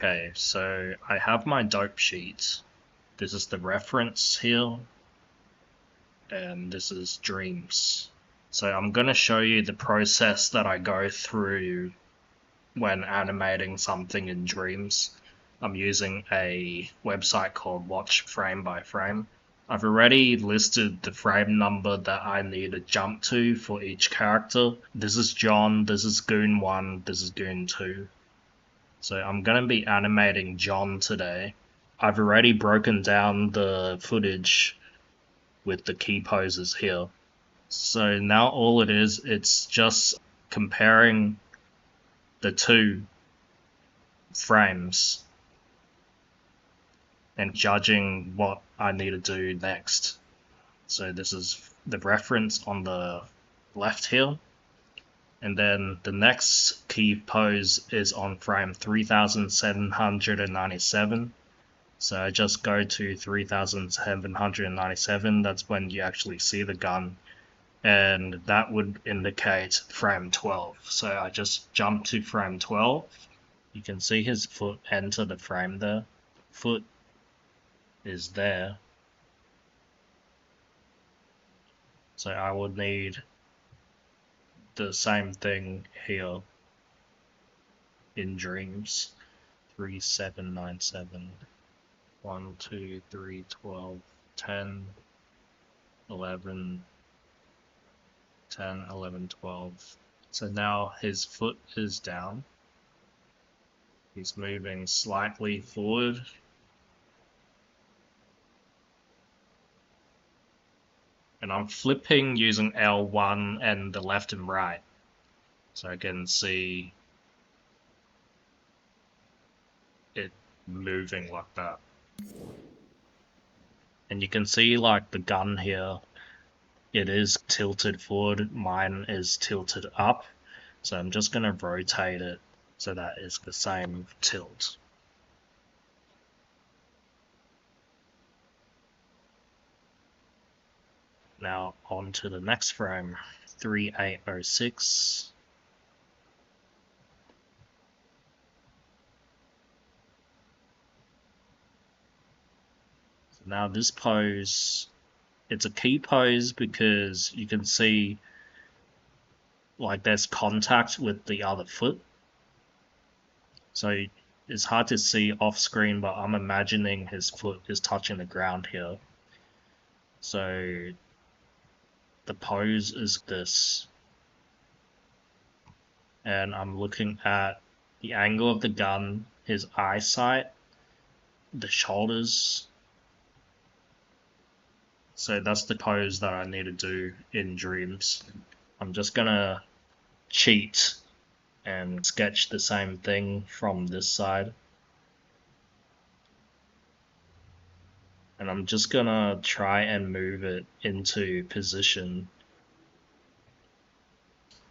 Okay, so I have my dope sheet. This is the reference here, and this is dreams. So I'm going to show you the process that I go through when animating something in dreams. I'm using a website called Watch Frame by Frame. I've already listed the frame number that I need to jump to for each character. This is John, this is Goon 1, this is Goon 2. So I'm going to be animating John today. I've already broken down the footage with the key poses here. So now all it is, it's just comparing the two frames and judging what I need to do next. So this is the reference on the left here. And then the next key pose is on frame 3797. So I just go to 3797, that's when you actually see the gun. And that would indicate frame 12. So I just jump to frame 12. You can see his foot enter the frame there. Foot is there. So I would need the same thing here in dreams. 3797. 1, 2, 3, 12, 10, 11, 10, 11, 12. So now his foot is down. He's moving slightly forward. And I'm flipping using L1 and the left and right. So I can see it moving like that. And you can see like the gun here, it is tilted forward, mine is tilted up. So I'm just going to rotate it so that it's the same tilt. Now on to the next frame, 3806. So now this pose, it's a key pose because you can see like there's contact with the other foot. So it's hard to see off screen, but I'm imagining his foot is touching the ground here. So the pose is this. And I'm looking at the angle of the gun, his eyesight, the shoulders. So that's the pose that I need to do in dreams. I'm just gonna cheat and sketch the same thing from this side. And I'm just gonna try and move it into position.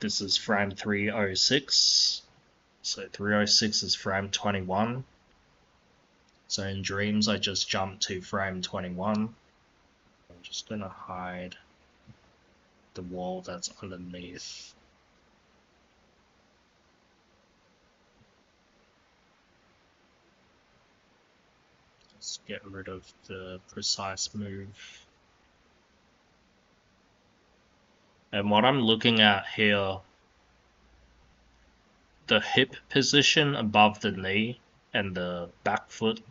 This is frame 306. So 306 is frame 21. So in dreams I just jump to frame 21. I'm just gonna hide the wall that's underneath. Let's get rid of the precise move. And what I'm looking at here, the hip position above the knee and the back foot.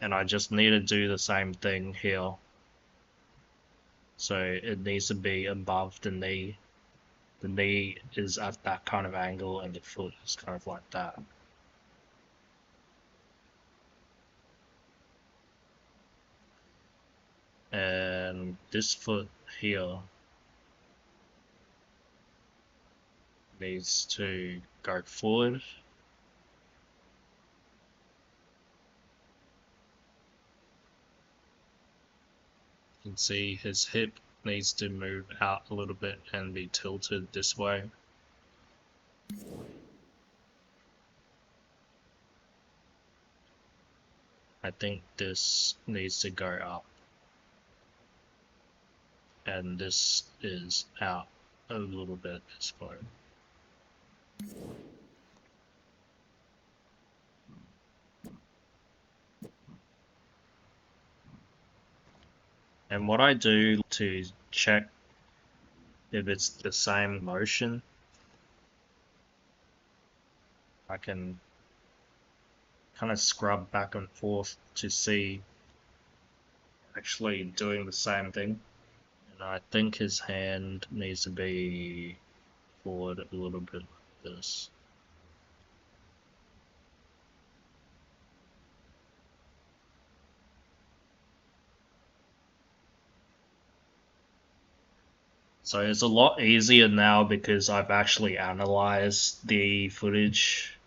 And I just need to do the same thing here. So it needs to be above the knee. The knee is at that kind of angle and the foot is kind of like that. And this foot here needs to go forward. You can see his hip needs to move out a little bit and be tilted this way. I think this needs to go up. And this is out a little bit this way. And what I do to check if it's the same motion, I can kind of scrub back and forth to see actually doing the same thing. And I think his hand needs to be forward a little bit like this. So it's a lot easier now because I've actually analyzed the footage,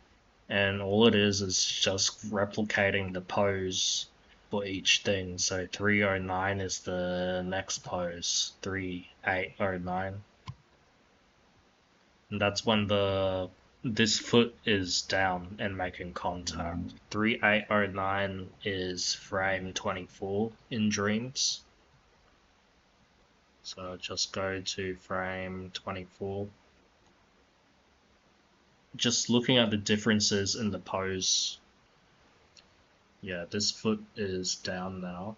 and all it is just replicating the pose for each thing. So 309 is the next pose, 3809. And that's when this foot is down and making contact. 3809 is frame 24 in Dreams. So just go to frame 24. Just looking at the differences in the pose. Yeah, this foot is down now.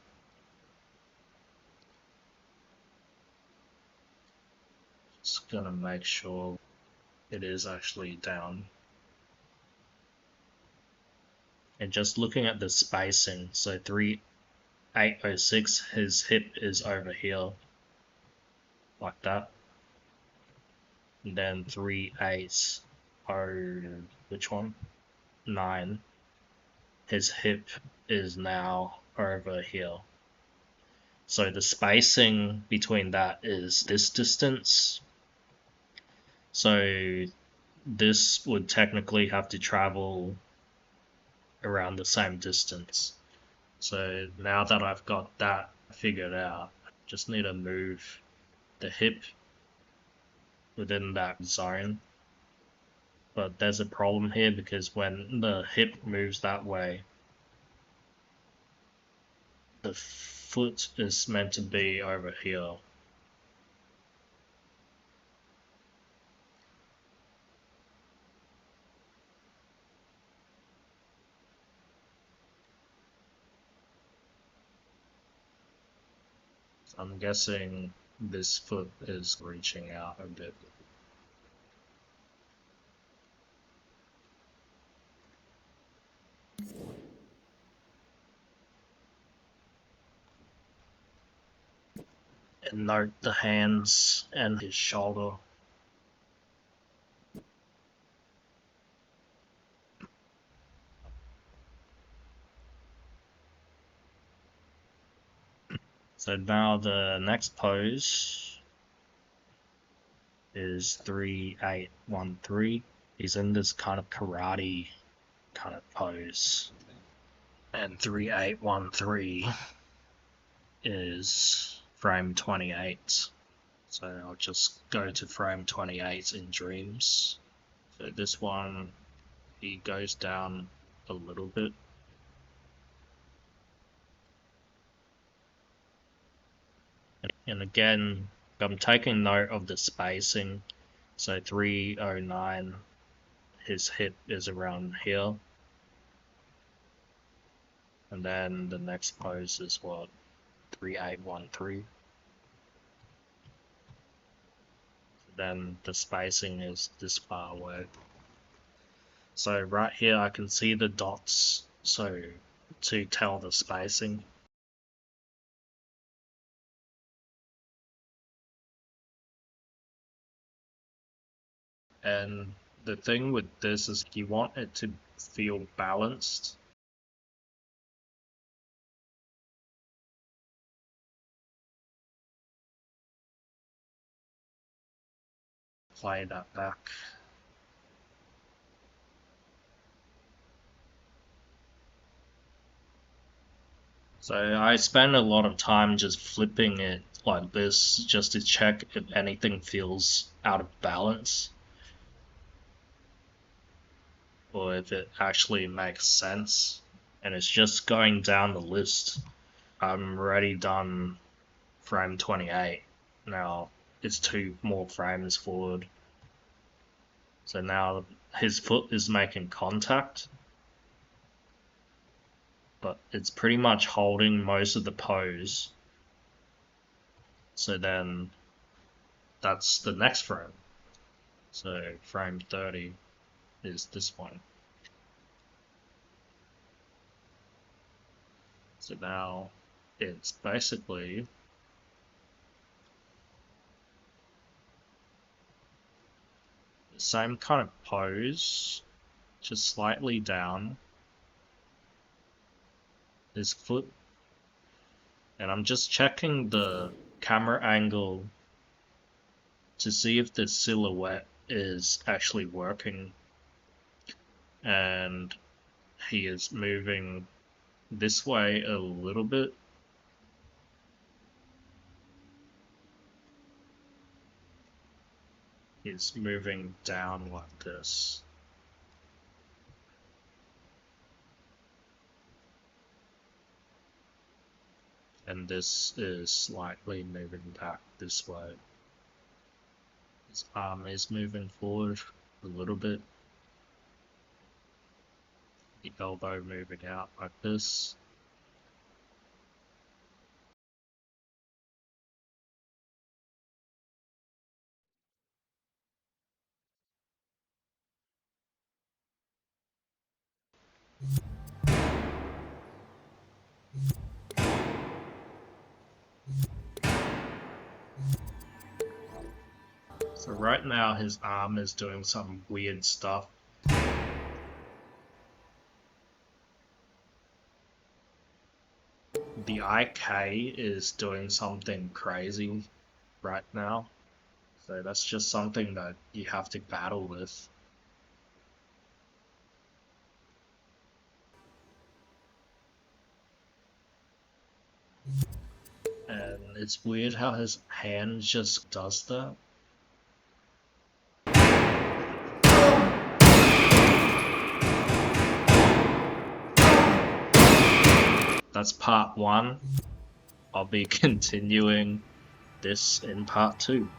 Just gonna make sure it is actually down. And just looking at the spacing, so 3806, his hip is over here, like that. And then 380, which one? 9, his hip is now over here. So the spacing between that is this distance. So this would technically have to travel around the same distance. So now that I've got that figured out, just need to move the hip within that zone. But there's a problem here because when the hip moves that way, the foot is meant to be over here. I'm guessing this foot is reaching out a bit. And note the hands and his shoulder. So now the next pose is 3813. He's in this kind of karate kind of pose. And 3813 is frame 28. So I'll just go to frame 28 in Dreams. So this one, he goes down a little bit. And again, I'm taking note of the spacing. So 309, his hip is around here. And then the next pose is what? 3813. Then the spacing is this far away. So right here I can see the dots, so to tell the spacing. And the thing with this is you want it to feel balanced. Play that back. So I spend a lot of time just flipping it like this just to check if anything feels out of balance or if it actually makes sense. And it's just going down the list. I'm already done frame 28. Now it's 2 more frames forward. So now his foot is making contact, but it's pretty much holding most of the pose. So then that's the next frame. So frame 30 is this one. So now it's basically the same kind of pose, just slightly down. This foot, and I'm just checking the camera angle to see if the silhouette is actually working, and he is moving this way a little bit. He's moving down like this. And this is slightly moving back this way. His arm is moving forward a little bit. The elbow moving out like this. So right now his arm is doing some weird stuff. The IK is doing something crazy right now. So that's just something that you have to battle with. And it's weird how his hand just does that. That's part 1. I'll be continuing this in part 2.